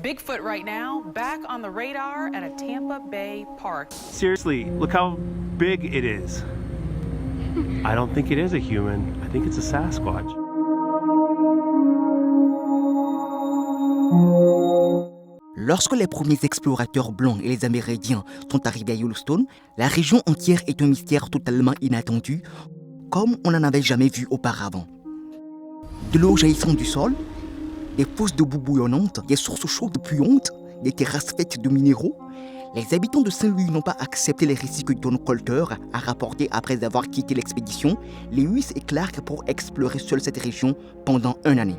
It's Bigfoot right now, back on the radar at a Tampa Bay park. Seriously, look how big it is. I don't think it is a human. I think it's a Sasquatch. Lorsque les premiers explorateurs blancs et les Amérindiens sont arrivés à Yellowstone, la région entière est un mystère totalement inattendu, comme on n'en avait jamais vu auparavant. De l'eau jaillissant du sol, des fosses de boue bouillonnantes, des sources chaudes puantes, des terrasses faites de minéraux, les habitants de Saint-Louis n'ont pas accepté les récits que John Colter a rapportés après avoir quitté l'expédition, Lewis et Clark pour explorer seuls cette région pendant une année.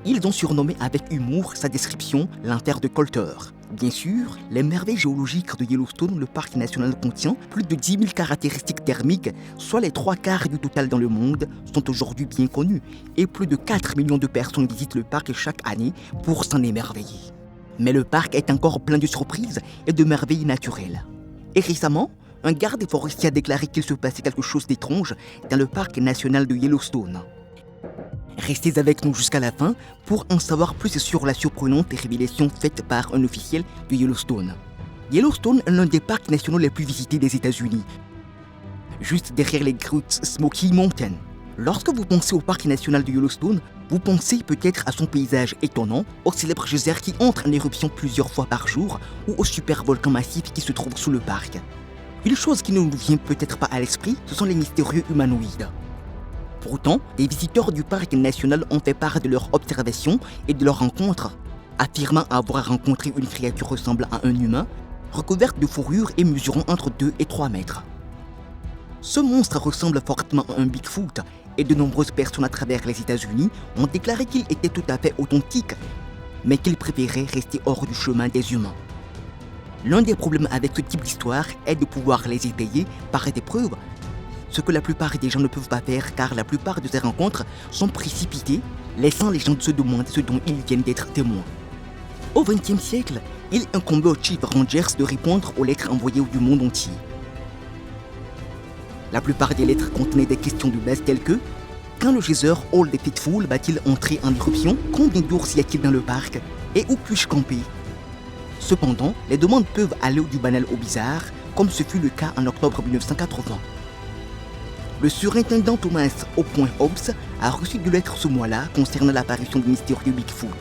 Ils ont surnommé avec humour sa description « l'enfer de Colter ». Bien sûr, les merveilles géologiques de Yellowstone, le parc national contient plus de 10 000 caractéristiques thermiques, soit les 3/4 du total dans le monde, sont aujourd'hui bien connues, et plus de 4 millions de personnes visitent le parc chaque année pour s'en émerveiller. Mais le parc est encore plein de surprises et de merveilles naturelles. Et récemment, un garde forestier a déclaré qu'il se passait quelque chose d'étrange dans le parc national de Yellowstone. Restez avec nous jusqu'à la fin pour en savoir plus sur la surprenante révélation faite par un officiel de Yellowstone. Yellowstone est l'un des parcs nationaux les plus visités des États-Unis, juste derrière les grottes Smoky Mountain. Lorsque vous pensez au parc national de Yellowstone, vous pensez peut-être à son paysage étonnant, au célèbre geyser qui entre en éruption plusieurs fois par jour ou au super volcan massif qui se trouve sous le parc. Une chose qui ne nous vient peut-être pas à l'esprit, ce sont les mystérieux humanoïdes. Pourtant, des visiteurs du parc national ont fait part de leurs observations et de leurs rencontres, affirmant avoir rencontré une créature ressemblant à un humain, recouverte de fourrure et mesurant entre 2 et 3 mètres. Ce monstre ressemble fortement à un Bigfoot et de nombreuses personnes à travers les États-Unis ont déclaré qu'il était tout à fait authentique, mais qu'ils préféraient rester hors du chemin des humains. L'un des problèmes avec ce type d'histoire est de pouvoir les étayer par des preuves, ce que la plupart des gens ne peuvent pas faire car la plupart de ces rencontres sont précipitées, laissant les gens se demander ce dont ils viennent d'être témoins. Au XXe siècle, il incombait aux Chief Rangers de répondre aux lettres envoyées du monde entier. La plupart des lettres contenaient des questions de base telles que quand le geyser Old Faithful va-t-il entrer en éruption? Combien d'ours y a-t-il dans le parc? Et où puis-je camper? Cependant, les demandes peuvent aller du banal au bizarre, comme ce fut le cas en octobre 1980. Le surintendant Thomas Hobbs a reçu 2 lettres ce mois-là concernant l'apparition du mystérieux Bigfoot.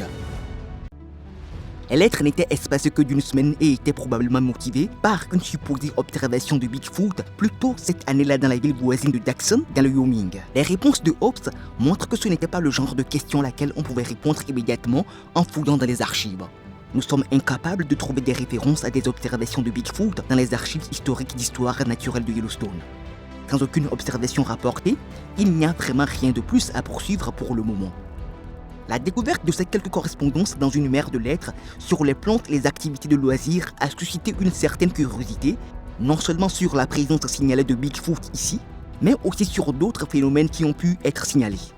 Les lettres n'étaient espacées que d'une semaine et étaient probablement motivées par une supposée observation de Bigfoot plus tôt cette année-là dans la ville voisine de Jackson, dans le Wyoming. Les réponses de Hobbs montrent que ce n'était pas le genre de question à laquelle on pouvait répondre immédiatement en fouillant dans les archives. Nous sommes incapables de trouver des références à des observations de Bigfoot dans les archives historiques d'histoire naturelle de Yellowstone. Sans aucune observation rapportée, il n'y a vraiment rien de plus à poursuivre pour le moment. La découverte de ces quelques correspondances dans une mer de lettres sur les plantes et les activités de loisirs a suscité une certaine curiosité, non seulement sur la présence signalée de Bigfoot ici, mais aussi sur d'autres phénomènes qui ont pu être signalés.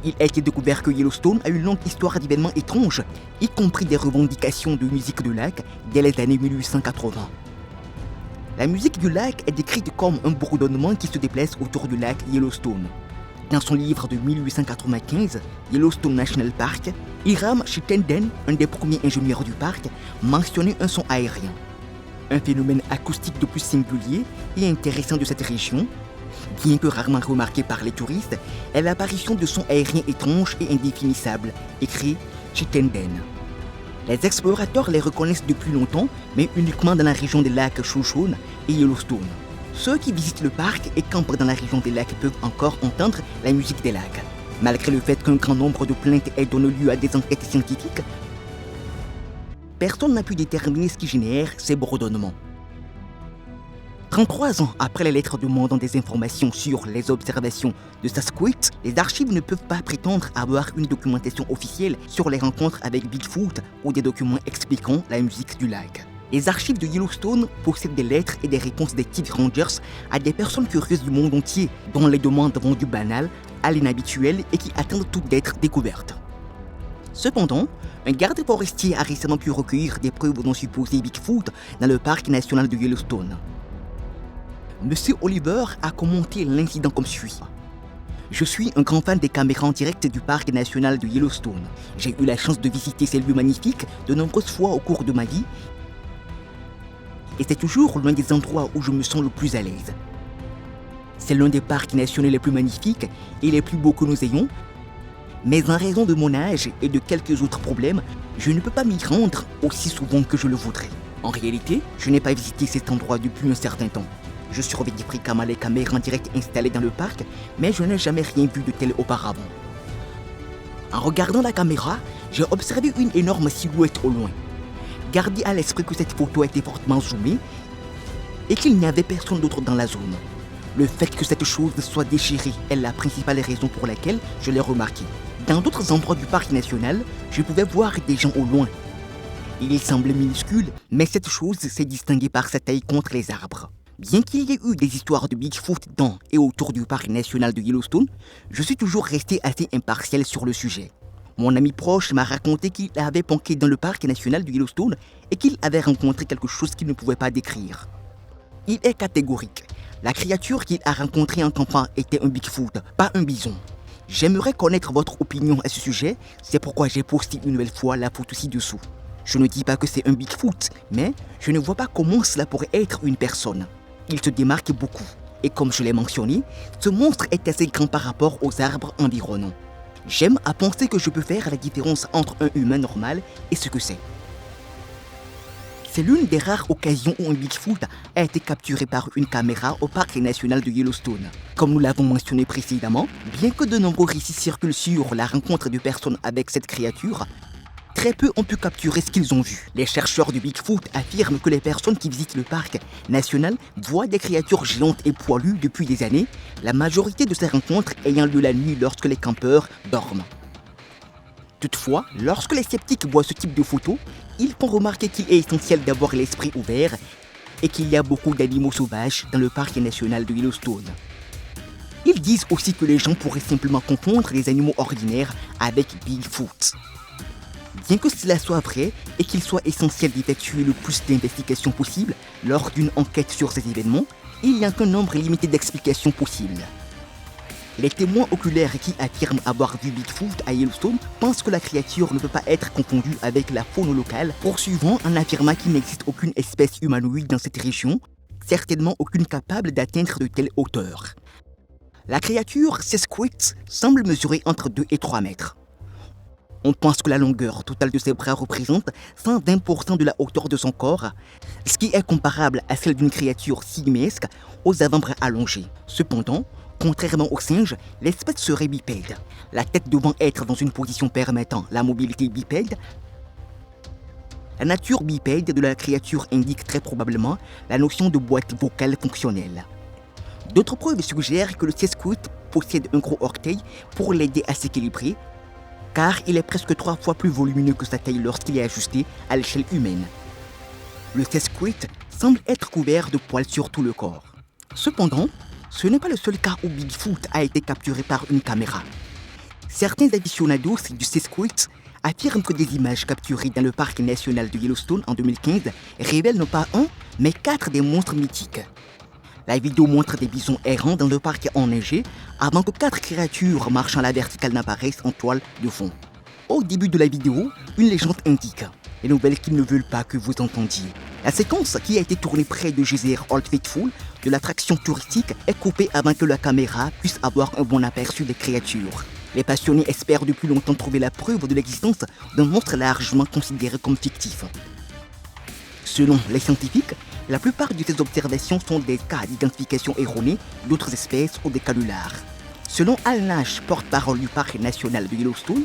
Il a été découvert que Yellowstone a une longue histoire d'événements étranges, y compris des revendications de musique de lac dès les années 1880. La musique du lac est décrite comme un bourdonnement qui se déplace autour du lac Yellowstone. Dans son livre de 1895, Yellowstone National Park, Hiram Chittenden, un des premiers ingénieurs du parc, mentionnait un son aérien. Un phénomène acoustique de plus singulier et intéressant de cette région, bien que rarement remarqué par les touristes, est l'apparition de sons aériens étranges et indéfinissables, écrit Chittenden. Les explorateurs les reconnaissent depuis longtemps, mais uniquement dans la région des lacs Shoshone et Yellowstone. Ceux qui visitent le parc et campent dans la région des lacs peuvent encore entendre la musique des lacs. Malgré le fait qu'un grand nombre de plaintes aient donné lieu à des enquêtes scientifiques, personne n'a pu déterminer ce qui génère ces bourdonnements. 33 ans après les lettres demandant des informations sur les observations de Sasquatch, les archives ne peuvent pas prétendre avoir une documentation officielle sur les rencontres avec Bigfoot ou des documents expliquant la musique du lac. Les archives de Yellowstone possèdent des lettres et des réponses des Chief Rangers à des personnes curieuses du monde entier, dont les demandes vont du banal à l'inhabituel et qui attendent toutes d'être découvertes. Cependant, un garde forestier a récemment pu recueillir des preuves d'un supposé Bigfoot dans le parc national de Yellowstone. Monsieur Oliver a commenté l'incident comme suit. Je suis un grand fan des caméras en direct du parc national de Yellowstone. J'ai eu la chance de visiter ces lieux magnifiques de nombreuses fois au cours de ma vie. Et c'est toujours l'un des endroits où je me sens le plus à l'aise. C'est l'un des parcs nationaux les plus magnifiques et les plus beaux que nous ayons. Mais en raison de mon âge et de quelques autres problèmes, je ne peux pas m'y rendre aussi souvent que je le voudrais. En réalité, je n'ai pas visité cet endroit depuis un certain temps. Je surveille fréquemment les caméras en direct installées dans le parc, mais je n'ai jamais rien vu de tel auparavant. En regardant la caméra, j'ai observé une énorme silhouette au loin. Gardez à l'esprit que cette photo a été fortement zoomée et qu'il n'y avait personne d'autre dans la zone. Le fait que cette chose soit déchirée est la principale raison pour laquelle je l'ai remarqué. Dans d'autres endroits du parc national, je pouvais voir des gens au loin. Il semblait minuscule, mais cette chose s'est distinguée par sa taille contre les arbres. Bien qu'il y ait eu des histoires de Bigfoot dans et autour du parc national de Yellowstone, je suis toujours resté assez impartial sur le sujet. Mon ami proche m'a raconté qu'il avait planqué dans le parc national de Yellowstone et qu'il avait rencontré quelque chose qu'il ne pouvait pas décrire. Il est catégorique. La créature qu'il a rencontrée en campant était un Bigfoot, pas un bison. J'aimerais connaître votre opinion à ce sujet, c'est pourquoi j'ai posté une nouvelle fois la photo ci-dessous. Je ne dis pas que c'est un Bigfoot, mais je ne vois pas comment cela pourrait être une personne. Il se démarque beaucoup, et comme je l'ai mentionné, ce monstre est assez grand par rapport aux arbres environnants. J'aime à penser que je peux faire la différence entre un humain normal et ce que c'est. C'est l'une des rares occasions où un Bigfoot a été capturé par une caméra au parc national de Yellowstone. Comme nous l'avons mentionné précédemment, bien que de nombreux récits circulent sur la rencontre de personnes avec cette créature, très peu ont pu capturer ce qu'ils ont vu. Les chercheurs du Bigfoot affirment que les personnes qui visitent le parc national voient des créatures géantes et poilues depuis des années, la majorité de ces rencontres ayant lieu la nuit lorsque les campeurs dorment. Toutefois, lorsque les sceptiques voient ce type de photos, ils font remarquer qu'il est essentiel d'avoir l'esprit ouvert et qu'il y a beaucoup d'animaux sauvages dans le parc national de Yellowstone. Ils disent aussi que les gens pourraient simplement confondre les animaux ordinaires avec Bigfoot. Bien que cela soit vrai et qu'il soit essentiel d'effectuer le plus d'investigations possible lors d'une enquête sur ces événements, il n'y a qu'un nombre limité d'explications possibles. Les témoins oculaires qui affirment avoir vu Bigfoot à Yellowstone pensent que la créature ne peut pas être confondue avec la faune locale, poursuivant en affirmant qu'il n'existe aucune espèce humanoïde dans cette région, certainement aucune capable d'atteindre de telles hauteurs. La créature Sasquatch semble mesurer entre 2 et 3 mètres. On pense que la longueur totale de ses bras représente 120% de la hauteur de son corps, ce qui est comparable à celle d'une créature simiesque aux avant-bras allongés. Cependant, contrairement aux singes, l'espèce serait bipède. La tête devant être dans une position permettant la mobilité bipède, la nature bipède de la créature indique très probablement la notion de boîte vocale fonctionnelle. D'autres preuves suggèrent que le Sasquatch possède un gros orteil pour l'aider à s'équilibrer, car il est presque 3 fois plus volumineux que sa taille lorsqu'il est ajusté à l'échelle humaine. Le Sasquatch semble être couvert de poils sur tout le corps. Cependant, ce n'est pas le seul cas où Bigfoot a été capturé par une caméra. Certains aficionados du Sasquatch affirment que des images capturées dans le parc national de Yellowstone en 2015 révèlent non pas un, mais 4 des monstres mythiques. La vidéo montre des bisons errants dans le parc enneigé avant que 4 créatures marchant à la verticale n'apparaissent en toile de fond. Au début de la vidéo, une légende indique les nouvelles qu'ils ne veulent pas que vous entendiez. La séquence qui a été tournée près de Geyser Old Faithful de l'attraction touristique est coupée avant que la caméra puisse avoir un bon aperçu des créatures. Les passionnés espèrent depuis longtemps trouver la preuve de l'existence d'un monstre largement considéré comme fictif. Selon les scientifiques, la plupart de ces observations sont des cas d'identification erronée d'autres espèces ou des canulars. Selon Al Nash, porte-parole du parc national de Yellowstone,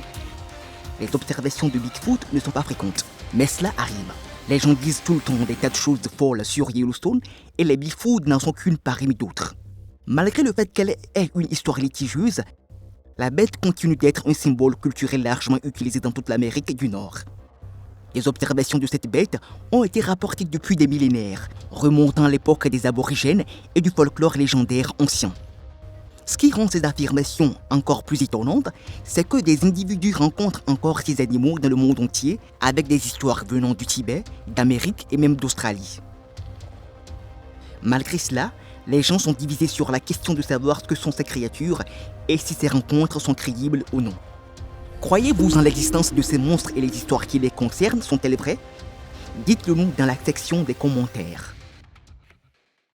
les observations de Bigfoot ne sont pas fréquentes, mais cela arrive. Les gens disent tout le temps des tas de choses folles sur Yellowstone et les Bigfoot n'en sont qu'une parmi d'autres. Malgré le fait qu'elle ait une histoire litigieuse, la bête continue d'être un symbole culturel largement utilisé dans toute l'Amérique du Nord. Les observations de cette bête ont été rapportées depuis des millénaires, remontant à l'époque des aborigènes et du folklore légendaire ancien. Ce qui rend ces affirmations encore plus étonnantes, c'est que des individus rencontrent encore ces animaux dans le monde entier, avec des histoires venant du Tibet, d'Amérique et même d'Australie. Malgré cela, les gens sont divisés sur la question de savoir ce que sont ces créatures et si ces rencontres sont crédibles ou non. Croyez-vous en l'existence de ces monstres et les histoires qui les concernent sont-elles vraies? Dites-le nous dans la section des commentaires.